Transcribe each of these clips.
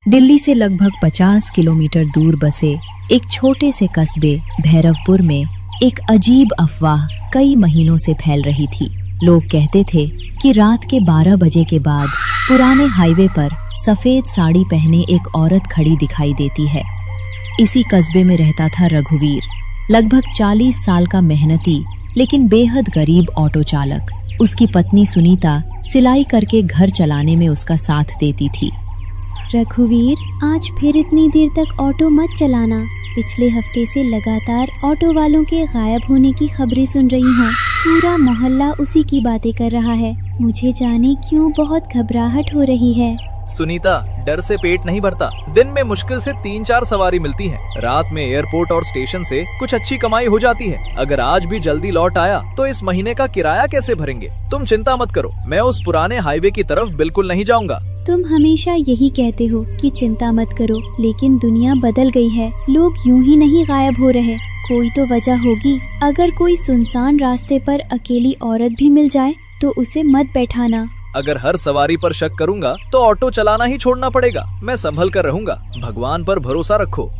दिल्ली से लगभग 50 किलोमीटर दूर बसे एक छोटे से कस्बे भैरवपुर में एक अजीब अफवाह कई महीनों से फैल रही थी। लोग कहते थे कि रात के 12 बजे के बाद पुराने हाईवे पर सफेद साड़ी पहने एक औरत खड़ी दिखाई देती है। इसी कस्बे में रहता था रघुवीर, लगभग 40 साल का मेहनती लेकिन बेहद गरीब ऑटो चालक। उसकी पत्नी सुनीता सिलाई करके घर चलाने में उसका साथ देती थी। रघुवीर, आज फिर इतनी देर तक ऑटो मत चलाना। पिछले हफ्ते से लगातार ऑटो वालों के गायब होने की खबरें सुन रही हूँ। पूरा मोहल्ला उसी की बातें कर रहा है। मुझे जाने क्यों बहुत घबराहट हो रही है। सुनीता, डर से पेट नहीं भरता। दिन में मुश्किल से 3-4 सवारी मिलती है। रात में एयरपोर्ट और स्टेशन से कुछ अच्छी कमाई हो जाती है। अगर आज भी जल्दी लौट आया तो इस महीने का किराया कैसे भरेंगे? तुम चिंता मत करो, मैं उस पुराने हाईवे की तरफ बिल्कुल नहीं जाऊंगा। तुम हमेशा यही कहते हो कि चिंता मत करो, लेकिन दुनिया बदल गई है। लोग यूं ही नहीं गायब हो रहे, कोई तो वजह होगी। अगर कोई सुनसान रास्ते पर अकेली औरत भी मिल जाए तो उसे मत बैठाना। अगर हर सवारी पर शक करूंगा तो ऑटो चलाना ही छोड़ना पड़ेगा। मैं संभल कर रहूंगा, भगवान पर भरोसा रखो।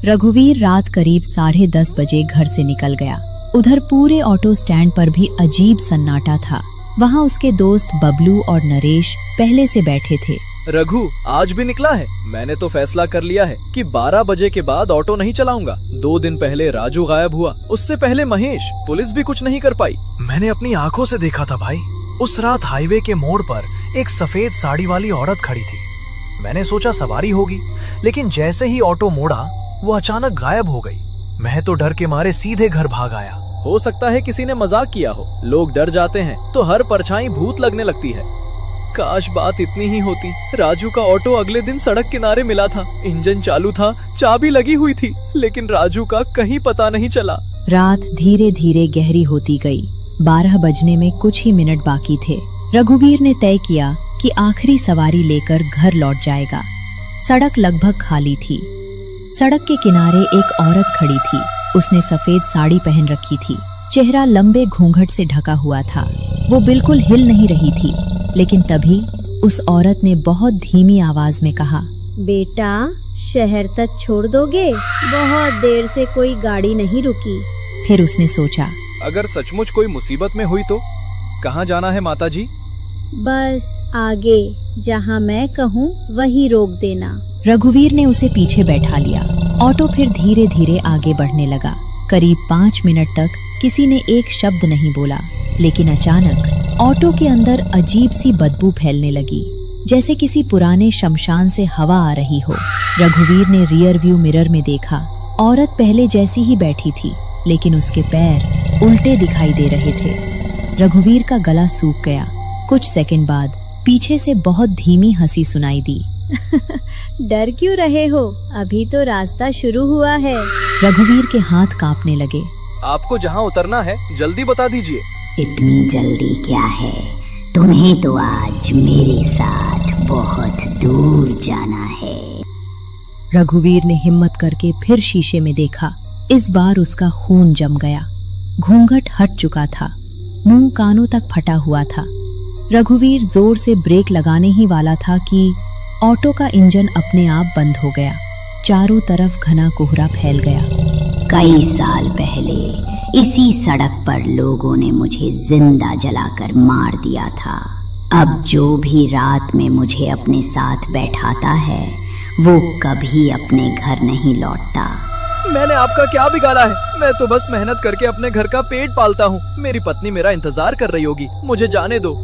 रघुवीर रात करीब 10:30 बजे घर से निकल गया। उधर पूरे ऑटो स्टैंड पर भी अजीब सन्नाटा था। वहाँ उसके दोस्त बबलू और नरेश पहले से बैठे थे। रघु, आज भी निकला है? मैंने तो फैसला कर लिया है कि 12 बजे के बाद ऑटो नहीं चलाऊंगा। 2 दिन पहले राजू गायब हुआ, उससे पहले महेश। पुलिस भी कुछ नहीं कर पाई। मैंने अपनी आंखों से देखा था भाई। उस रात हाईवे के मोड़ पर एक सफेद साड़ी वाली औरत खड़ी थी। मैंने सोचा सवारी होगी, लेकिन जैसे ही ऑटो मोड़ा वो अचानक गायब हो गई। मैं तो डर के मारे सीधे घर भाग आया। हो सकता है किसी ने मजाक किया हो। लोग डर जाते हैं तो हर परछाई भूत लगने लगती है। काश बात इतनी ही होती। राजू का ऑटो अगले दिन सड़क किनारे मिला था। इंजन चालू था, चाबी लगी हुई थी, लेकिन राजू का कहीं पता नहीं चला। रात धीरे धीरे गहरी होती गई। 12 बजने में कुछ ही मिनट बाकी थे। रघुवीर ने तय किया कि आखिरी सवारी लेकर घर लौट जाएगा। सड़क लगभग खाली थी। सड़क के किनारे एक औरत खड़ी थी। उसने सफेद साड़ी पहन रखी थी। चेहरा लंबे घूंघट से ढका हुआ था। वो बिल्कुल हिल नहीं रही थी। लेकिन तभी उस औरत ने बहुत धीमी आवाज में कहा, बेटा, शहर तक छोड़ दोगे? बहुत देर से कोई गाड़ी नहीं रुकी। फिर उसने सोचा, अगर सचमुच कोई मुसीबत में हुई तो? कहाँ जाना है माताजी? बस आगे, जहाँ मैं कहूँ वहीं रोक देना। रघुवीर ने उसे पीछे बैठा लिया। ऑटो फिर धीरे धीरे आगे बढ़ने लगा। करीब 5 मिनट तक किसी ने एक शब्द नहीं बोला, लेकिन अचानक ऑटो के अंदर अजीब सी बदबू फैलने लगी, जैसे किसी पुराने शमशान से हवा आ रही हो। रघुवीर ने रियर व्यू मिरर में देखा। औरत पहले जैसी ही बैठी थी, लेकिन उसके पैर उल्टे दिखाई दे रहे थे। रघुवीर का गला सूख गया। कुछ सेकंड बाद पीछे से बहुत धीमी हंसी सुनाई दी। डर क्यों रहे हो? अभी तो रास्ता शुरू हुआ है। रघुवीर के हाथ कांपने लगे। आपको जहाँ उतरना है जल्दी बता दीजिए। इतनी जल्दी क्या है? तुम्हें तो आज मेरे साथ बहुत दूर जाना है। रघुवीर ने हिम्मत करके फिर शीशे में देखा। इस बार उसका खून जम गया। घूंघट हट चुका था। मुंह कानों तक फटा हुआ था। रघुवीर जोर से ब्रेक लगाने ही वाला था कि ऑटो का इंजन अपने आप बंद हो गया। चारों तरफ घना कोहरा फैल गया। कई साल पहले इसी सड़क पर लोगों ने मुझे जिंदा जलाकर मार दिया था। अब जो भी रात में मुझे अपने साथ बैठाता है वो कभी अपने घर नहीं लौटता। मैंने आपका क्या बिगाड़ा है? मैं तो बस मेहनत करके अपने घर का पेट पालता हूँ। मेरी पत्नी मेरा इंतजार कर रही होगी, मुझे जाने दो।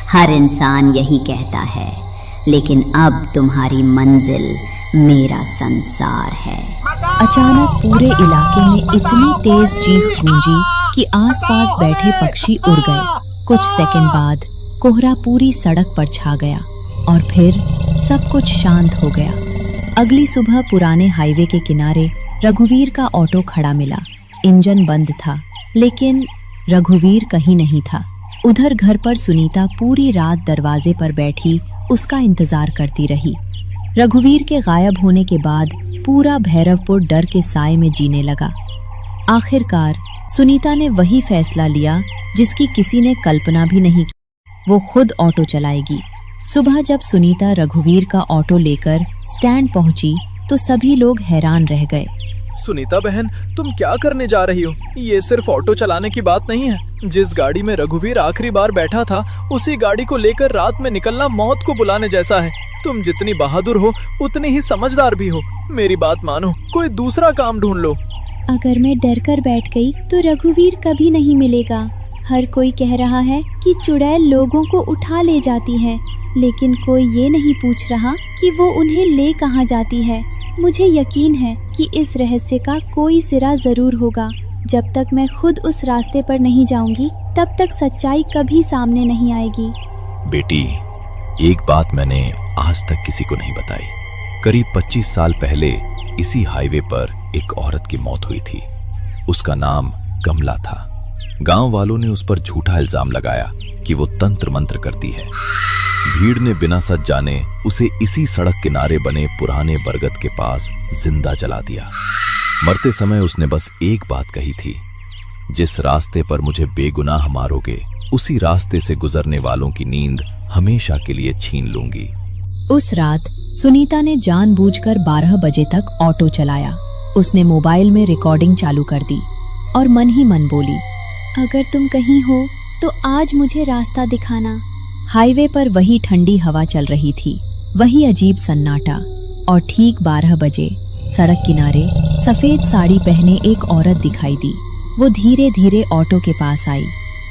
हर इंसान यही कहता है, लेकिन अब तुम्हारी मंजिल मेरा संसार है। अचानक पूरे इलाके में इतनी तेज चीख गूंजी कि आसपास बैठे पक्षी उड़ गए। कुछ सेकंड बाद कोहरा पूरी सड़क पर छा गया और फिर सब कुछ शांत हो गया। अगली सुबह पुराने हाईवे के किनारे रघुवीर का ऑटो खड़ा मिला। इंजन बंद था, लेकिन रघुवीर कहीं नहीं था। उधर घर पर सुनीता पूरी रात दरवाजे पर बैठी उसका इंतजार करती रही। रघुवीर के गायब होने के बाद पूरा भैरवपुर डर के साए में जीने लगा। आखिरकार सुनीता ने वही फैसला लिया जिसकी किसी ने कल्पना भी नहीं की। वो खुद ऑटो चलाएगी। सुबह जब सुनीता रघुवीर का ऑटो लेकर स्टैंड पहुंची तो सभी लोग हैरान रह गए। सुनीता बहन, तुम क्या करने जा रही हो? ये सिर्फ ऑटो चलाने की बात नहीं है। जिस गाड़ी में रघुवीर आखिरी बार बैठा था, उसी गाड़ी को लेकर रात में निकलना मौत को बुलाने जैसा है। तुम जितनी बहादुर हो उतनी ही समझदार भी हो। मेरी बात मानो, कोई दूसरा काम ढूंढ लो। अगर मैं डर कर बैठ गई तो रघुवीर कभी नहीं मिलेगा। हर कोई कह रहा है कि चुड़ैल लोगों को उठा ले जाती है, लेकिन कोई ये नहीं पूछ रहा कि वो उन्हें ले कहाँ जाती है। मुझे यकीन है कि इस रहस्य का कोई सिरा जरूर होगा। जब तक मैं खुद उस रास्ते पर नहीं जाऊंगी, तब तक सच्चाई कभी सामने नहीं आएगी। बेटी, एक बात मैंने आज तक किसी को नहीं बताई। करीब 25 साल पहले इसी हाईवे पर एक औरत की मौत हुई थी। उसका नाम कमला था। गांव वालों ने उस पर झूठा इल्जाम लगाया कि वो तंत्र मंत्र करती है। भीड़ ने बिना सच जाने उसे इसी सड़क किनारे बने पुराने बरगद के पास जिंदा जला दिया। मरते समय उसने बस एक बात कही थी, जिस रास्ते पर मुझे बेगुनाह मारोगे, उसी रास्ते से गुजरने वालों की नींद हमेशा के लिए छीन लूंगी। उस रात सुनीता ने जानबूझकर 12 बजे तक ऑटो चलाया। उसने मोबाइल में रिकॉर्डिंग चालू कर दी और मन ही मन बोली, अगर तुम कहीं हो तो आज मुझे रास्ता दिखाना। हाईवे पर वही ठंडी हवा चल रही थी, वही अजीब सन्नाटा, और ठीक 12 बजे सड़क किनारे सफेद साड़ी पहने एक औरत दिखाई दी। वो धीरे धीरे ऑटो के पास आई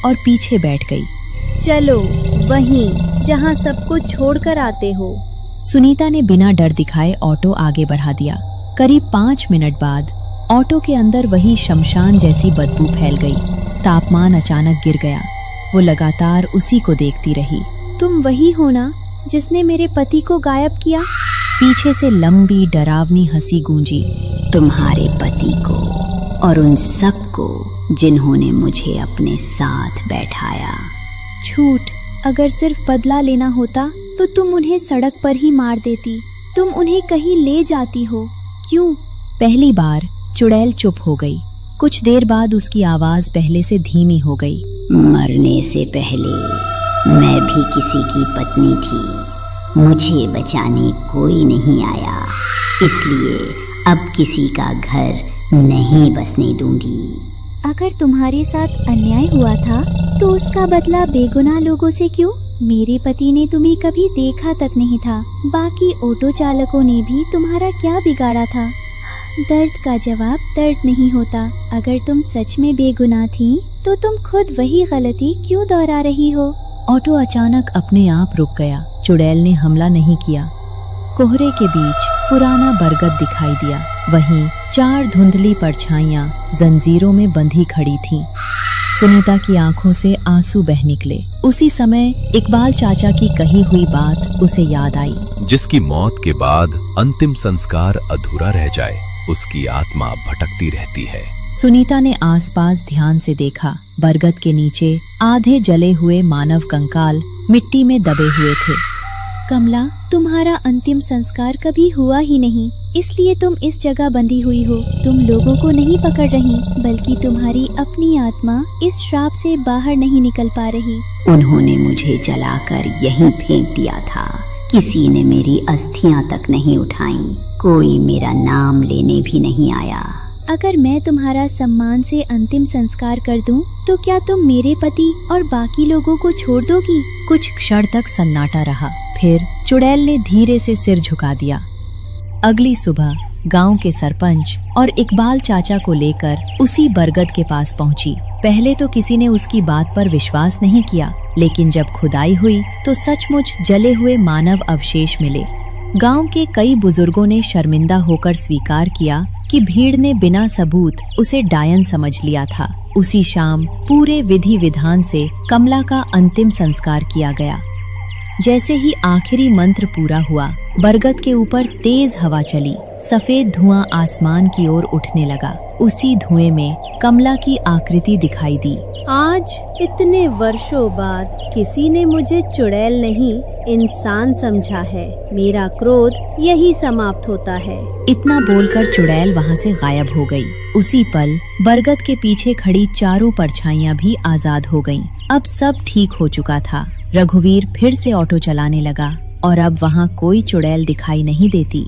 और पीछे बैठ गई। चलो वहीं जहां सबको छोड़कर आते हो। सुनीता ने बिना डर दिखाए ऑटो आगे बढ़ा दिया। करीब 5 मिनट बाद ऑटो के अंदर वही शमशान जैसी बदबू फैल गई। तापमान अचानक गिर गया। वो लगातार उसी को देखती रही। तुम वही हो ना जिसने मेरे पति को गायब किया? पीछे से लंबी डरावनी हंसी गूंजी। तुम्हारे पति को और उन सबको जिन्होंने मुझे अपने साथ बैठाया। झूठ। अगर सिर्फ बदला लेना होता तो तुम उन्हें सड़क पर ही मार देती। तुम उन्हें कहीं ले जाती हो, क्यों? पहली बार चुड़ैल चुप हो गई। कुछ देर बाद उसकी आवाज पहले से धीमी हो गई। मरने से पहले मैं भी किसी की पत्नी थी। मुझे बचाने कोई नहीं आया, इसलिए अब किसी का घर नहीं बसने दूंगी। अगर तुम्हारे साथ अन्याय हुआ था तो उसका बदला बेगुनाह लोगों से क्यों? मेरे पति ने तुम्हें कभी देखा तक नहीं था। बाकी ऑटो चालकों ने भी तुम्हारा क्या बिगाड़ा था? दर्द का जवाब दर्द नहीं होता। अगर तुम सच में बेगुनाह थी तो तुम खुद वही गलती क्यों दोहरा रही हो? ऑटो अचानक अपने आप रुक गया। चुड़ैल ने हमला नहीं किया। कोहरे के बीच पुराना बरगद दिखाई दिया। वहीं 4 धुंधली परछाइयां जंजीरों में बंधी खड़ी थीं। सुनीता की आंखों से आंसू बह निकले। उसी समय इकबाल चाचा की कही हुई बात उसे याद आई। जिसकी मौत के बाद अंतिम संस्कार अधूरा रह जाए, उसकी आत्मा भटकती रहती है। सुनीता ने आसपास ध्यान से देखा। बरगद के नीचे आधे जले हुए मानव कंकाल मिट्टी में दबे हुए थे। कमला, तुम्हारा अंतिम संस्कार कभी हुआ ही नहीं, इसलिए तुम इस जगह बंधी हुई हो। तुम लोगों को नहीं पकड़ रही, बल्कि तुम्हारी अपनी आत्मा इस श्राप से बाहर नहीं निकल पा रही। उन्होंने मुझे जलाकर यहीं फेंक दिया था। किसी ने मेरी अस्थियां तक नहीं उठाई। कोई मेरा नाम लेने भी नहीं आया। अगर मैं तुम्हारा सम्मान से अंतिम संस्कार कर दूं, तो क्या तुम मेरे पति और बाकी लोगों को छोड़ दोगी? कुछ क्षण तक सन्नाटा रहा। फिर चुड़ैल ने धीरे से सिर झुका दिया। अगली सुबह गांव के सरपंच और इकबाल चाचा को लेकर उसी बरगद के पास पहुंची। पहले तो किसी ने उसकी बात पर विश्वास नहीं किया, लेकिन जब खुदाई हुई तो सचमुच जले हुए मानव अवशेष मिले। गांव के कई बुजुर्गों ने शर्मिंदा होकर स्वीकार किया कि भीड़ ने बिना सबूत उसे डायन समझ लिया था। उसी शाम पूरे विधि विधान से कमला का अंतिम संस्कार किया गया। जैसे ही आखिरी मंत्र पूरा हुआ, बरगद के ऊपर तेज हवा चली। सफेद धुआं आसमान की ओर उठने लगा। उसी धुएं में कमला की आकृति दिखाई दी। आज इतने वर्षों बाद किसी ने मुझे चुड़ैल नहीं, इंसान समझा है। मेरा क्रोध यही समाप्त होता है। इतना बोलकर चुड़ैल वहां से गायब हो गई। उसी पल बरगद के पीछे खड़ी चारों परछाइयां भी आजाद हो गईं। अब सब ठीक हो चुका था। रघुवीर फिर से ऑटो चलाने लगा और अब वहां कोई चुड़ैल दिखाई नहीं देती।